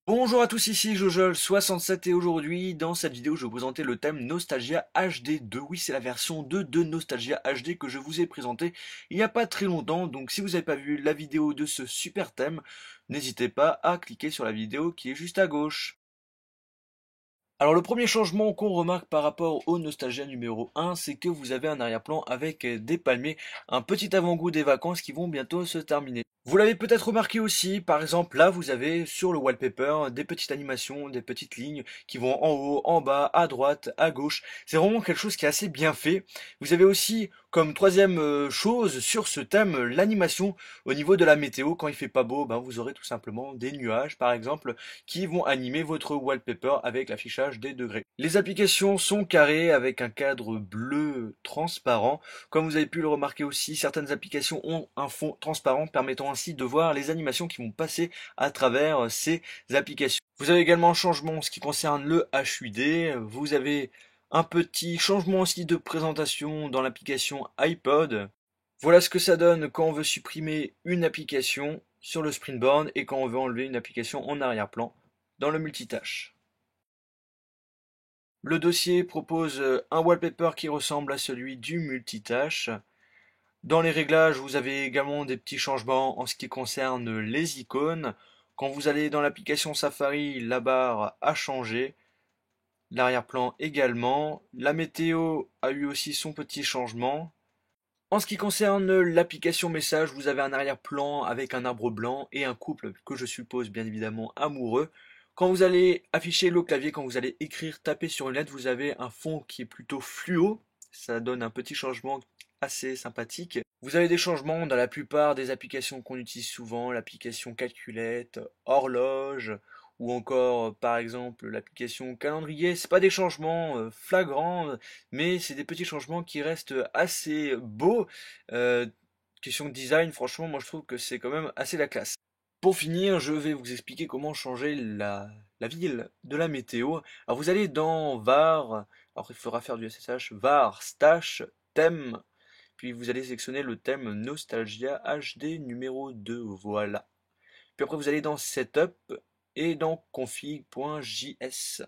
Bonjour à tous, ici Jojol67 et aujourd'hui dans cette vidéo je vais vous présenter le thème Nostalgia HD 2. Oui, c'est la version 2 de Nostalgia HD que je vous ai présenté il n'y a pas très longtemps. Donc si vous n'avez pas vu la vidéo de ce super thème, n'hésitez pas à cliquer sur la vidéo qui est juste à gauche. Alors le premier changement qu'on remarque par rapport au Nostalgia numéro 1, c'est que vous avez un arrière-plan avec des palmiers, un petit avant-goût des vacances qui vont bientôt se terminer. Vous l'avez peut-être remarqué aussi, par exemple là vous avez sur le wallpaper des petites animations, des petites lignes qui vont en haut, en bas, à droite, à gauche. C'est vraiment quelque chose qui est assez bien fait. Vous avez aussi comme troisième chose sur ce thème l'animation au niveau de la météo. Quand il fait pas beau, ben, vous aurez tout simplement des nuages par exemple qui vont animer votre wallpaper avec l'affichage des degrés. Les applications sont carrées avec un cadre bleu transparent. Comme vous avez pu le remarquer aussi, certaines applications ont un fond transparent permettant ainsi de voir les animations qui vont passer à travers ces applications. Vous avez également un changement en ce qui concerne le HUD. Vous avez un petit changement aussi de présentation dans l'application iPod. Voilà ce que ça donne quand on veut supprimer une application sur le Springboard et quand on veut enlever une application en arrière-plan dans le multitâche. Le dossier propose un wallpaper qui ressemble à celui du multitâche. Dans les réglages, vous avez également des petits changements en ce qui concerne les icônes. Quand vous allez dans l'application Safari, la barre a changé. L'arrière-plan également. La météo a eu aussi son petit changement. En ce qui concerne l'application message, vous avez un arrière-plan avec un arbre blanc et un couple que je suppose bien évidemment amoureux. Quand vous allez afficher le clavier, quand vous allez écrire, taper sur une lettre, vous avez un fond qui est plutôt fluo. Ça donne un petit changement assez sympathique. Vous avez des changements dans la plupart des applications qu'on utilise souvent, l'application calculette, horloge, ou encore par exemple l'application calendrier. C'est pas des changements flagrants, mais c'est des petits changements qui restent assez beaux. Question de design, franchement, moi je trouve que c'est quand même assez la classe. Pour finir, je vais vous expliquer comment changer la ville de la météo. Alors vous allez dans var, alors il faudra faire du SSH, var, stash, thème, puis vous allez sélectionner le thème Nostalgia HD numéro 2, voilà. Puis après vous allez dans Setup et dans config.js.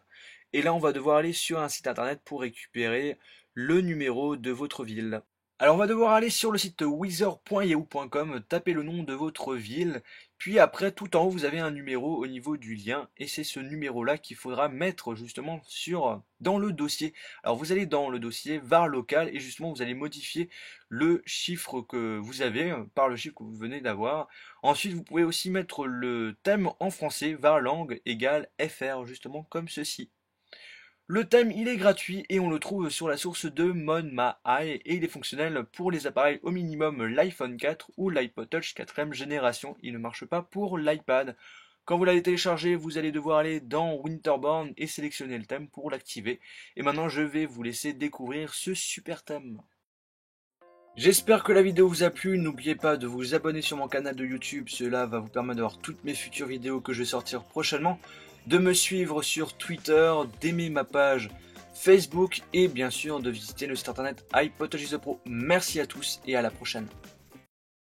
Et là on va devoir aller sur un site internet pour récupérer le numéro de votre ville. Alors on va devoir aller sur le site weather.yahoo.com, taper le nom de votre ville, puis après tout en haut vous avez un numéro au niveau du lien et c'est ce numéro là qu'il faudra mettre justement dans le dossier. Alors vous allez dans le dossier var local et justement vous allez modifier le chiffre que vous avez par le chiffre que vous venez d'avoir. Ensuite vous pouvez aussi mettre le thème en français var langue égale fr justement comme ceci. Le thème il est gratuit et on le trouve sur la source de MonMai et il est fonctionnel pour les appareils au minimum l'iPhone 4 ou l'iPod Touch 4ème génération. Il ne marche pas pour l'iPad. Quand vous l'avez téléchargé, vous allez devoir aller dans Winterborn et sélectionner le thème pour l'activer. Et maintenant je vais vous laisser découvrir ce super thème. J'espère que la vidéo vous a plu, n'oubliez pas de vous abonner sur mon canal de YouTube, cela va vous permettre d'avoir toutes mes futures vidéos que je vais sortir prochainement, de me suivre sur Twitter, d'aimer ma page Facebook et bien sûr de visiter le site internet iPod Touch Pro. Merci à tous et à la prochaine.